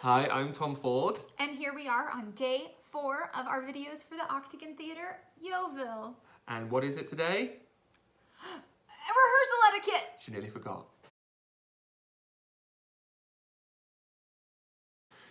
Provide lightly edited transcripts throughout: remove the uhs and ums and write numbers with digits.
Hi, I'm Tom Ford. And here we are on day 4 of our videos for the Audition Theatre, Yeovil. And what is it today? Rehearsal etiquette! She nearly forgot.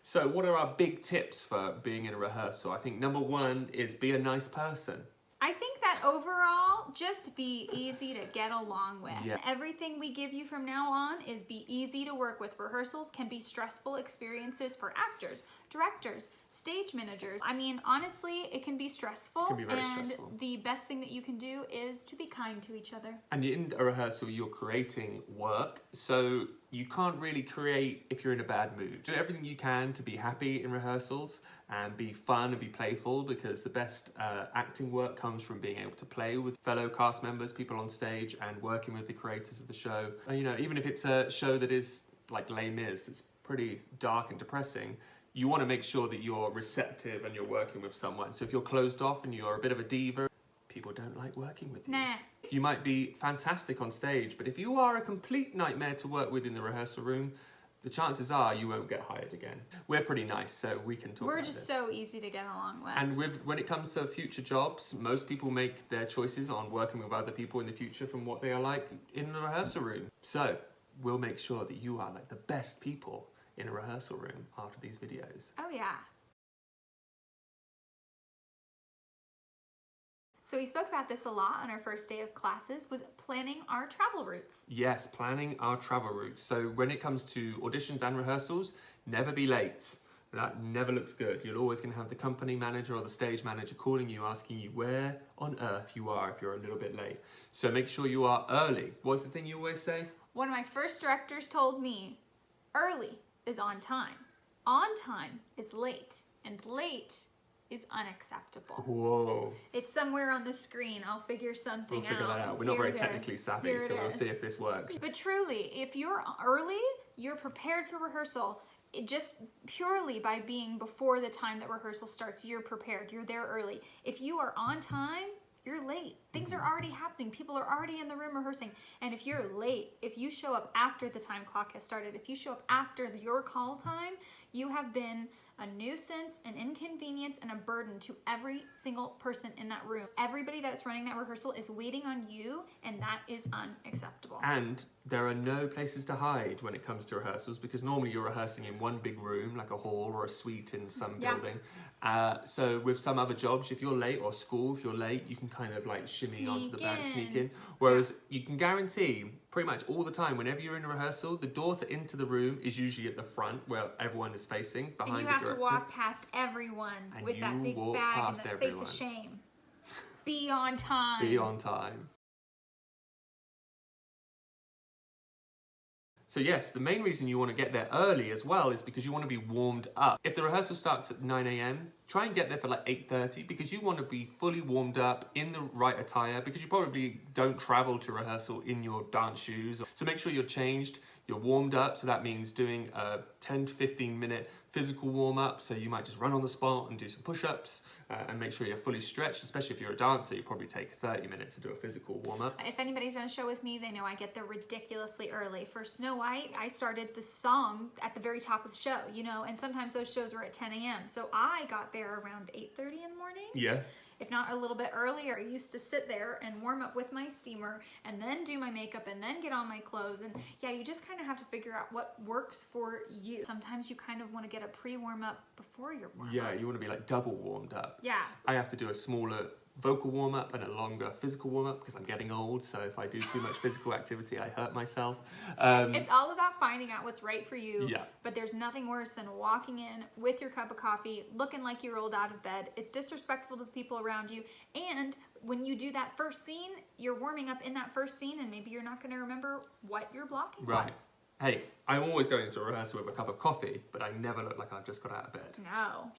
So what are our big tips for being in a rehearsal? I think number 1 is be a nice person. I think that overall, just be easy to get along with. Yeah. Everything we give you from now on is be easy to work with. Rehearsals can be stressful experiences for actors, directors, stage managers. I mean, honestly, it can be stressful. It can be very stressful. The best thing that you can do is to be kind to each other. And in a rehearsal, you're creating work, so you can't really create if you're in a bad mood. Do everything you can to be happy in rehearsals and be fun and be playful, because the best acting work comes from being able to play with fellow cast members, people on stage, and working with the creators of the show. And, you know, even if it's a show that is like Les Mis, that's pretty dark and depressing, you want to make sure that you're receptive and you're working with someone. So if you're closed off and you're a bit of a diva, people don't like working with you. Nah. You might be fantastic on stage, but if you are a complete nightmare to work with in the rehearsal room, the chances are you won't get hired again. We're pretty nice, so we can talk about it. We're just so easy to get along with. And when it comes to future jobs, most people make their choices on working with other people in the future from what they are like in the rehearsal room. So we'll make sure that you are like the best people in a rehearsal room after these videos. Oh yeah. So we spoke about this a lot on our first day of classes, was planning our travel routes. Yes, planning our travel routes. So when it comes to auditions and rehearsals, never be late. That never looks good. You're always going to have the company manager or the stage manager calling you, asking you where on earth you are if you're a little bit late. So make sure you are early. What's the thing you always say? One of my first directors told me, early is on time is late, and late is unacceptable. Whoa. It's somewhere on the screen. I'll figure something out. We'll figure that out. We're not very technically savvy, so we'll see if this works. But truly, if you're early, you're prepared for rehearsal. Just purely by being before the time that rehearsal starts, you're prepared. You're there early. If you are on time, you're late. Things are already happening. People are already in the room rehearsing. And if you're late, if you show up after the time clock has started, if you show up after your call time, you have been a nuisance, an inconvenience, and a burden to every single person in that room. Everybody that's running that rehearsal is waiting on you, and that is unacceptable. And there are no places to hide when it comes to rehearsals, because normally you're rehearsing in one big room, like a hall or a suite in some building. So with some other jobs, if you're late, or school, if you're late, you can kind of like shimmy onto the back, sneak in. Whereas you can guarantee pretty much all the time, whenever you're in a rehearsal, the door into the room is usually at the front where everyone is facing, behind the director. And you have to walk past everyone with that big bag and that face of shame. Be on time. Be on time. So yes, the main reason you want to get there early as well is because you want to be warmed up. If the rehearsal starts at 9 AM, try and get there for like 8:30, because you want to be fully warmed up in the right attire, because you probably don't travel to rehearsal in your dance shoes. So make sure you're changed, you're warmed up. So that means doing a 10 to 15 minute physical warm up. So you might just run on the spot and do some push-ups and make sure you're fully stretched. Especially if you're a dancer, you probably take 30 minutes to do a physical warm up. If anybody's done a show with me, they know I get there ridiculously early. For Snow White, I started the song at the very top of the show, you know, and sometimes those shows were at 10 AM. So I got there around 8:30 in the morning. Yeah. If not a little bit earlier. I used to sit there and warm up with my steamer and then do my makeup and then get on my clothes. And yeah, you just kind of have to figure out what works for you. Sometimes you kind of want to get a pre-warm up before your warm up. Yeah, you want to be like double warmed up. Yeah. I have to do a smaller vocal warm up and a longer physical warm up because I'm getting old. So if I do too much physical activity, I hurt myself. It's all about finding out what's right for you. Yeah. But there's nothing worse than walking in with your cup of coffee, looking like you rolled out of bed. It's disrespectful to the people around you. And when you do that first scene, you're warming up in that first scene, and maybe you're not going to remember what your blocking was. Hey, I'm always going into a rehearsal with a cup of coffee, but I never look like I've just got out of bed. No.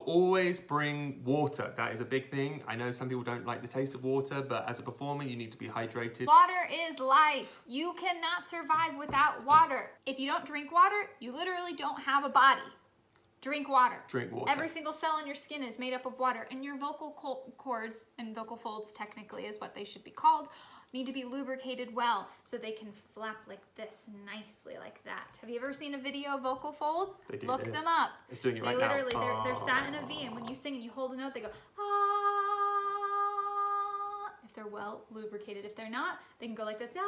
Always bring water. That is a big thing. I know some people don't like the taste of water, but as a performer, you need to be hydrated. Water is life. You cannot survive without water. If you don't drink water, you literally don't have a body. Drink water. Drink water. Every single cell in your skin is made up of water, and your vocal cords and vocal folds technically is what they should be called. need to be lubricated well so they can flap like this nicely, like that. Have you ever seen a video of vocal folds? They do Look this. them up. It's doing it They right literally, now. they're sat in a V, and when you sing and you hold a note, they go, ah. If they're well lubricated. If they're not, they can go like this, ah,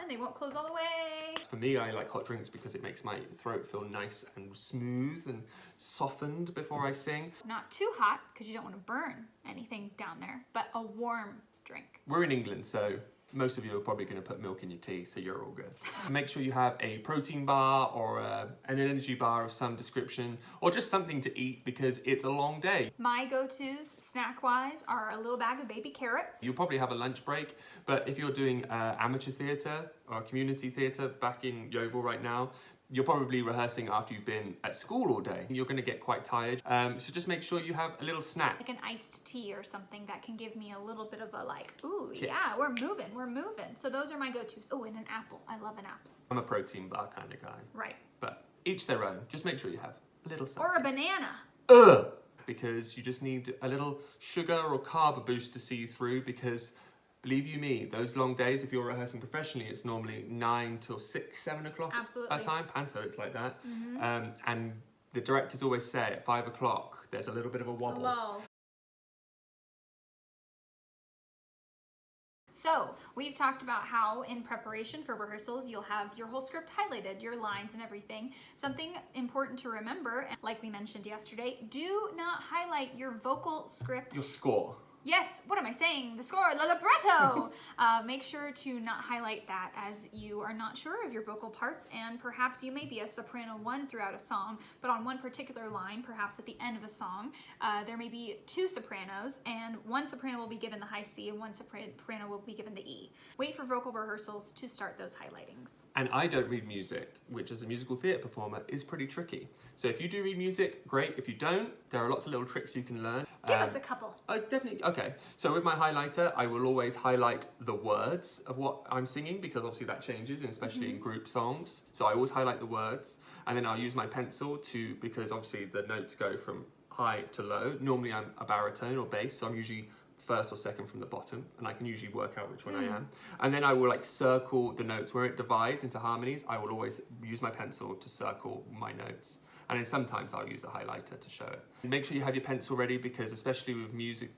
and they won't close all the way. For me, I like hot drinks because it makes my throat feel nice and smooth and softened before I sing. Not too hot, because you don't want to burn anything down there, but a warm drink. We're in England, so most of you are probably going to put milk in your tea, so you're all good. Make sure you have a protein bar or an energy bar of some description, or just something to eat because it's a long day. My go-tos, snack-wise, are a little bag of baby carrots. You'll probably have a lunch break, but if you're doing amateur theatre or community theatre back in Yeovil right now, you're probably rehearsing after you've been at school all day. You're going to get quite tired, so just make sure you have a little snack. Like an iced tea or something that can give me a little bit of a like, ooh, Kick. yeah, we're moving. So those are my go-tos. Oh, and an apple. I love an apple. I'm a protein bar kind of guy. Right. But each their own. Just make sure you have a little something. Or a banana. Ugh! Because you just need a little sugar or carb boost to see you through, because believe you me, those long days, if you're rehearsing professionally, it's normally 9 till 6, 7 o'clock Absolutely. at time. Panto, it's like that. And the directors always say at 5 o'clock, there's a little bit of a wobble. Lull. So, we've talked about how in preparation for rehearsals, you'll have your whole script highlighted, your lines and everything. Something important to remember, like we mentioned yesterday, do not highlight your vocal script. Your score. Yes, what am I saying? The score, the libretto! Make sure to not highlight that, as you are not sure of your vocal parts, and perhaps you may be a soprano 1 throughout a song, but on one particular line, perhaps at the end of a song, there may be 2 sopranos, and one soprano will be given the high C and one soprano will be given the E. Wait for vocal rehearsals to start those highlightings. And I don't read music, which as a musical theatre performer is pretty tricky. So if you do read music, great. If you don't, there are lots of little tricks you can learn. Give us a couple. Okay. So with my highlighter, I will always highlight the words of what I'm singing, because obviously that changes, and especially in group songs. So I always highlight the words, and then I'll use my pencil because obviously the notes go from high to low. Normally I'm a baritone or bass, so I'm usually first or second from the bottom, and I can usually work out which one I am. And then I will like circle the notes where it divides into harmonies. I will always use my pencil to circle my notes. And then sometimes I'll use a highlighter to show it. And make sure you have your pencil ready, because especially with music,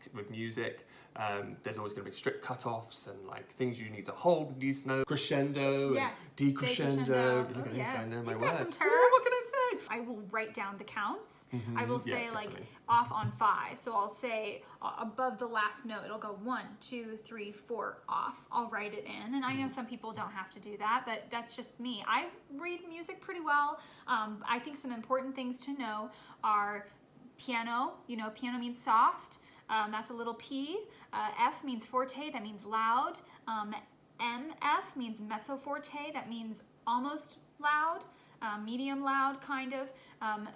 there's always going to be strict cutoffs and like things you need to hold these notes, crescendo and decrescendo. Look at this, I know my words. What can I say? I will write down the counts. I will say definitely. like off on 5. So I'll say above the last note, it'll go 1, 2, 3, 4 off. I'll write it in. And I know some people don't have to do that, but that's just me. I read music pretty well. I think some important things to know are piano. You know, piano means soft. That's a little P. F means forte. That means loud. MF means mezzo forte. That means almost loud. Medium loud, kind of.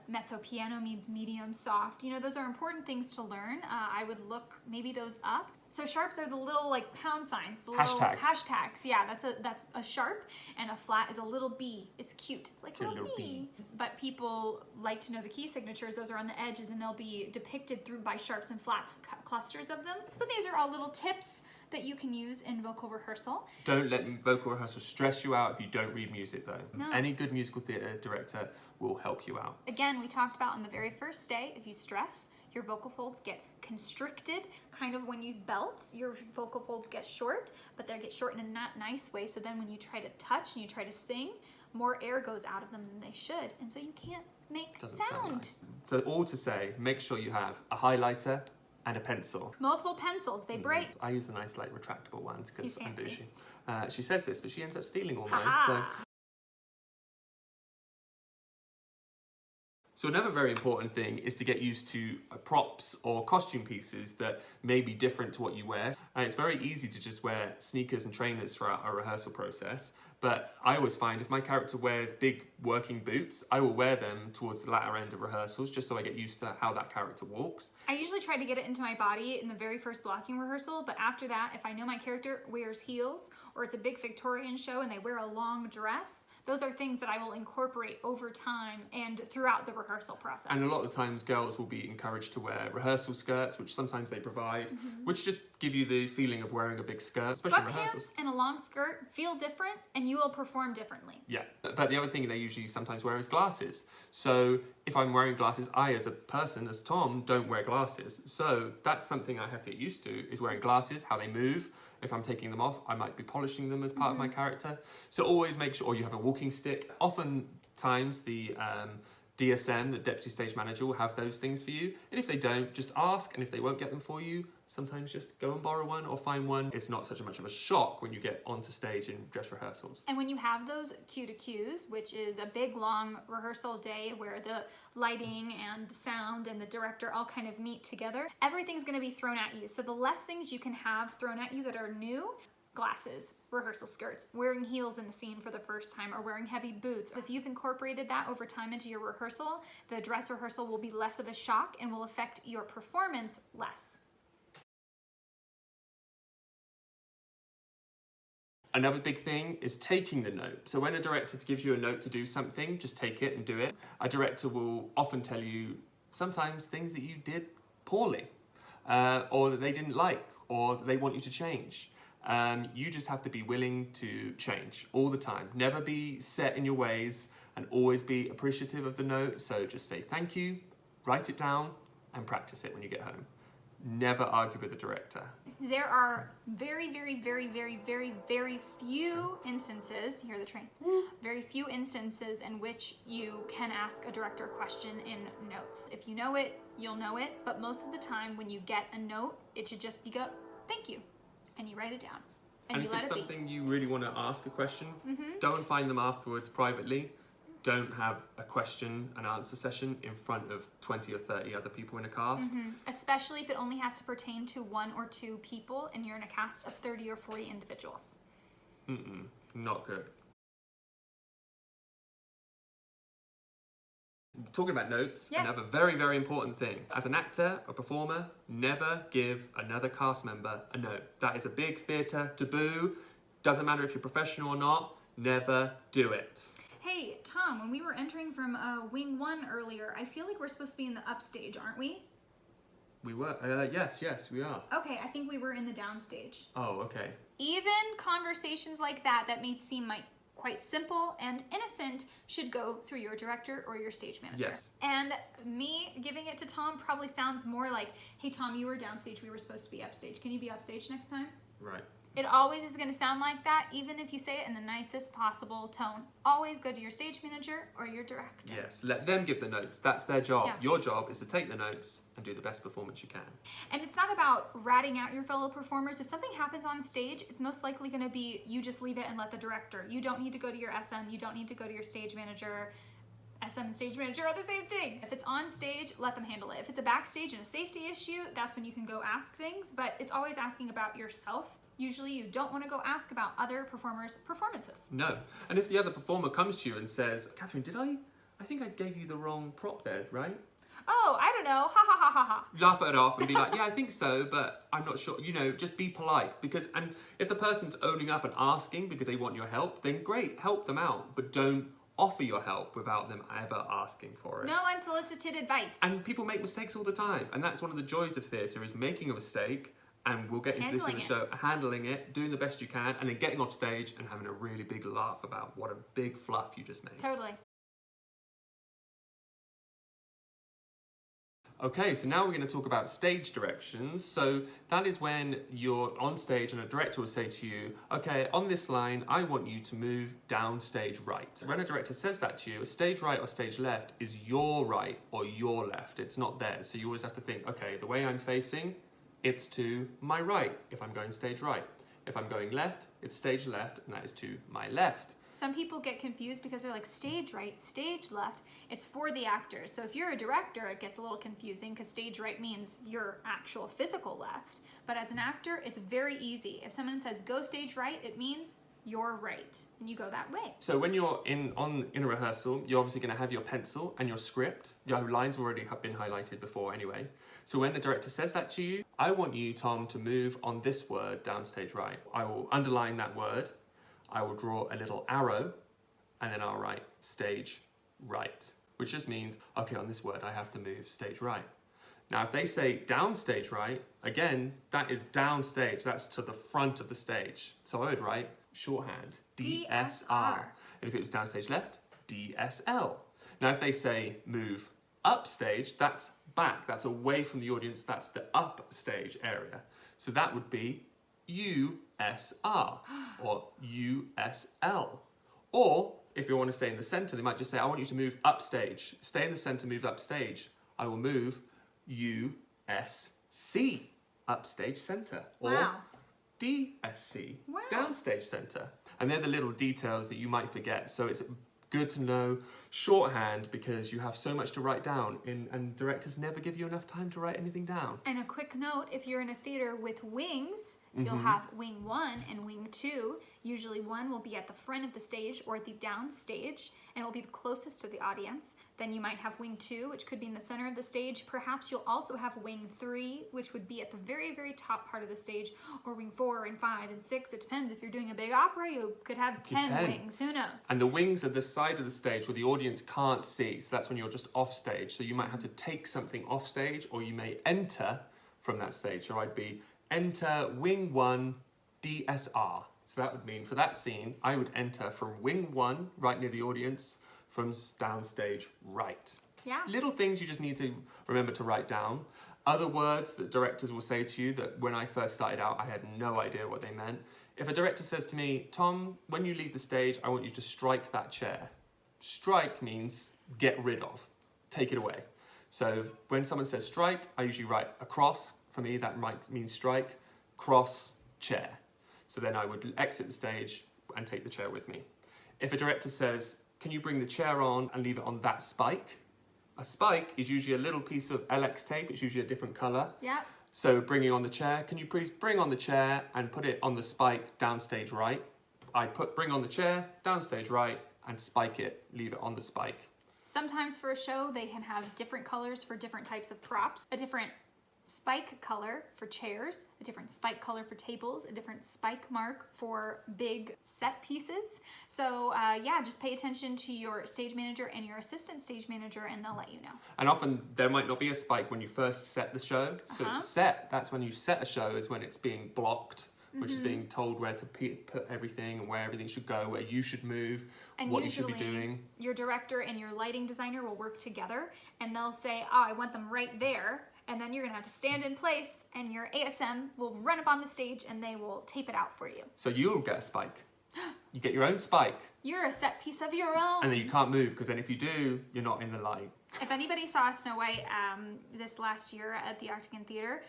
Mezzo piano means medium soft. You know, those are important things to learn. I would look maybe those up. So sharps are the little like pound signs, the little hashtags. Yeah, that's a sharp, and a flat is a little B. It's cute. It's like a little B. But people like to know the key signatures. Those are on the edges, and they'll be depicted by sharps and flats, clusters of them. So these are all little tips that you can use in vocal rehearsal. Don't let vocal rehearsal stress you out if you don't read music, though. No. Any good musical theatre director will help you out. Again, we talked about on the very first day, if you stress, your vocal folds get constricted. Kind of when you belt, your vocal folds get short, but they get short in a nice way. So then when you try to touch and you try to sing, more air goes out of them than they should. And so you can't make sound. Nice. So all to say, make sure you have a highlighter and a pencil. Multiple pencils, they break. I use the nice like retractable ones because I'm fancy. bougie. She says this, but she ends up stealing all mine. So another very important thing is to get used to props or costume pieces that may be different to what you wear. It's very easy to just wear sneakers and trainers throughout a rehearsal process, But I always find if my character wears big working boots, I will wear them towards the latter end of rehearsals just so I get used to how that character walks. I usually try to get it into my body in the very first blocking rehearsal, but after that, if I know my character wears heels or it's a big Victorian show and they wear a long dress, those are things that I will incorporate over time and throughout the rehearsal process. And a lot of times girls will be encouraged to wear rehearsal skirts, which sometimes they provide, which just give you the feeling of wearing a big skirt, especially in rehearsals. Sweatpants and a long skirt feel different and you will perform differently. Yeah, but the other thing they usually sometimes wear is glasses. So if I'm wearing glasses, I as a person, as Tom, don't wear glasses. So that's something I have to get used to, is wearing glasses, how they move. If I'm taking them off, I might be polishing them as part of my character. So always make sure, or you have a walking stick. Oftentimes the DSM, the Deputy Stage Manager, will have those things for you. And if they don't, just ask. And if they won't get them for you, sometimes just go and borrow one or find one. It's not such much of a shock when you get onto stage in dress rehearsals. And when you have those cue to cues, which is a big long rehearsal day where the lighting and the sound and the director all kind of meet together, everything's going to be thrown at you. So the less things you can have thrown at you that are new, glasses, rehearsal skirts, wearing heels in the scene for the first time, or wearing heavy boots. If you've incorporated that over time into your rehearsal, the dress rehearsal will be less of a shock and will affect your performance less. Another big thing is taking the note. So when a director gives you a note to do something, just take it and do it. A director will often tell you sometimes things that you did poorly, or that they didn't like, or that they want you to change. You just have to be willing to change all the time. Never be set in your ways and always be appreciative of the note. So just say thank you, write it down, and practice it when you get home. Never argue with the director. There are very, very, very, very, very, very few instances, you hear the train, very few instances in which you can ask a director a question in notes. If you know it, you'll know it, but most of the time when you get a note, it should just be go, thank you, and you write it down, and you if let it's it be. something you really want to ask a question, go and find them afterwards privately. Don't have a question and answer session in front of 20 or 30 other people in a cast. Especially if it only has to pertain to 1 or 2 people and you're in a cast of 30 or 40 individuals. Not good. Talking about notes, Yes. Another very, very important thing. As an actor, a performer, never give another cast member a note. That is a big theatre taboo. Doesn't matter if you're professional or not, never do it. Hey, Tom, when we were entering from Wing 1 earlier, I feel like we're supposed to be in the upstage, aren't we? We were, yes, we are. Okay, I think we were in the downstage. Oh, okay. Even conversations like that may seem quite simple and innocent should go through your director or your stage manager. Yes. And me giving it to Tom probably sounds more like, hey Tom, you were downstage, we were supposed to be upstage. Can you be upstage next time? Right. It always is going to sound like that, even if you say it in the nicest possible tone. Always go to your stage manager or your director. Yes, let them give the notes. That's their job. Yeah. Your job is to take the notes and do the best performance you can. And it's not about ratting out your fellow performers. If something happens on stage, it's most likely going to be you just leave it and let the director. You don't need to go to your SM. You don't need to go to your stage manager. SM and stage manager are the same thing. If it's on stage, let them handle it. If it's a backstage and a safety issue, that's when you can go ask things, but it's always asking about yourself. Usually you don't want to go ask about other performers' performances. No. And if the other performer comes to you and says, Kathryn, I think I gave you the wrong prop there, right? Oh, I don't know, ha ha ha ha ha. Laugh it off and be like, yeah, I think so, but I'm not sure. Just be polite. And if the person's owning up and asking because they want your help, then great, help them out. But don't offer your help without them ever asking for it. No unsolicited advice. And people make mistakes all the time. And that's one of the joys of theatre, is making a mistake. And we'll get into this in the show, handling it, doing the best you can, and then getting off stage and having a really big laugh about what a big fluff you just made. Totally. Okay, so now we're going to talk about stage directions. So that is when you're on stage and a director will say to you, okay, on this line, I want you to move down stage right. When a director says that to you, stage right or stage left is your right or your left. It's not theirs. So you always have to think, okay, the way I'm facing, it's to my right if I'm going stage right. If I'm going left, it's stage left, and that is to my left. Some people get confused because they're like, stage right, stage left. It's for the actors. So if you're a director, it gets a little confusing because stage right means your actual physical left. But as an actor, it's very easy. If someone says go stage right, it means you're right, and you go that way. So when you're in a rehearsal, you're obviously going to have your pencil and your script. Your lines already have been highlighted before anyway. So when the director says that to you, I want you, Tom, to move on this word downstage right. I will underline that word. I will draw a little arrow, and then I'll write stage right, which just means, okay, on this word, I have to move stage right. Now, if they say downstage right, again, that is downstage. That's to the front of the stage. So I would write shorthand, DSR. And if it was downstage left, DSL. Now, if they say move upstage, that's back. That's away from the audience. That's the upstage area. So that would be USR or USL. Or if you want to stay in the center, they might just say, I want you to move upstage. Stay in the center, move upstage. I will move USC, upstage center. Or Wow. DSC, Wow. downstage center. And they're the little details that you might forget. So it's good to know shorthand because you have so much to write down and directors never give you enough time to write anything down. And a quick note, if you're in a theater with wings, you'll have wing 1 and wing 2. Usually one will be at the front of the stage or at the down stage, and it will be the closest to the audience. Then you might have wing 2, which could be in the center of the stage. Perhaps you'll also have wing 3, which would be at the very, very top part of the stage, or wing 4 and 5 and 6. It depends. If you're doing a big opera, you could have 10 wings. Who knows? And the wings are the side of the stage where the audience can't see. So that's when you're just off stage. So you might have to take something off stage, or you may enter from that stage. So I'd be enter wing 1 DSR. So that would mean for that scene, I would enter from wing 1, right near the audience, from downstage right. Yeah. Little things you just need to remember to write down. Other words that directors will say to you that when I first started out, I had no idea what they meant. If a director says to me, Tom, when you leave the stage, I want you to strike that chair. Strike means get rid of, take it away. So when someone says strike, I usually write across. For me, that might mean strike, cross, chair. So then I would exit the stage and take the chair with me. If a director says, can you bring the chair on and leave it on that spike? A spike is usually a little piece of LX tape. It's usually a different color. Yeah. So bringing on the chair, can you please bring on the chair and put it on the spike downstage right? I bring on the chair, downstage right, and spike it, leave it on the spike. Sometimes for a show, they can have different colors for different types of props, a different spike color for chairs, a different spike color for tables, a different spike mark for big set pieces. So yeah, just pay attention to your stage manager and your assistant stage manager, and they'll let you know. And often there might not be a spike when you first set the show. So that's when you set a show, is when it's being blocked, which is being told where to put everything and where everything should go, where you should move, And what you should be usually, doing. your director and your lighting designer will work together, and they'll say, oh, I want them right there. And then you're gonna have to stand in place, and your ASM will run up on the stage and they will tape it out for you. So you'll get a spike. You get your own spike, You're a set piece of your own. and then you can't move, because then if you do, you're not in the light. If anybody saw Snow White this last year at the Arctic Theater,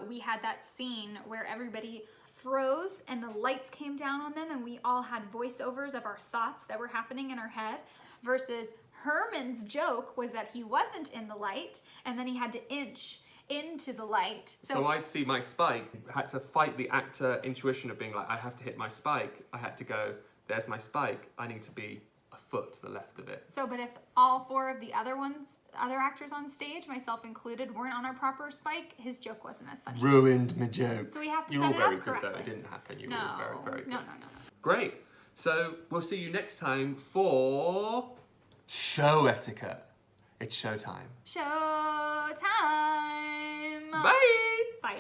we had that scene where everybody froze and the lights came down on them, and we all had voiceovers of our thoughts that were happening in our head, versus Herman's joke was that he wasn't in the light, and then he had to inch into the light. So I'd see my spike, had to fight the actor intuition of being like, I have to hit my spike. I had to go, there's my spike. I need to be a foot to the left of it. So, but if all 4 of the other actors on stage, myself included, weren't on our proper spike, his joke wasn't as funny. Ruined my joke. So we have to You're set all it very up good correctly. though. It didn't happen. You were No, all very, very good. no. Great. So we'll see you next time for show etiquette. It's showtime. Showtime! Bye. Bye.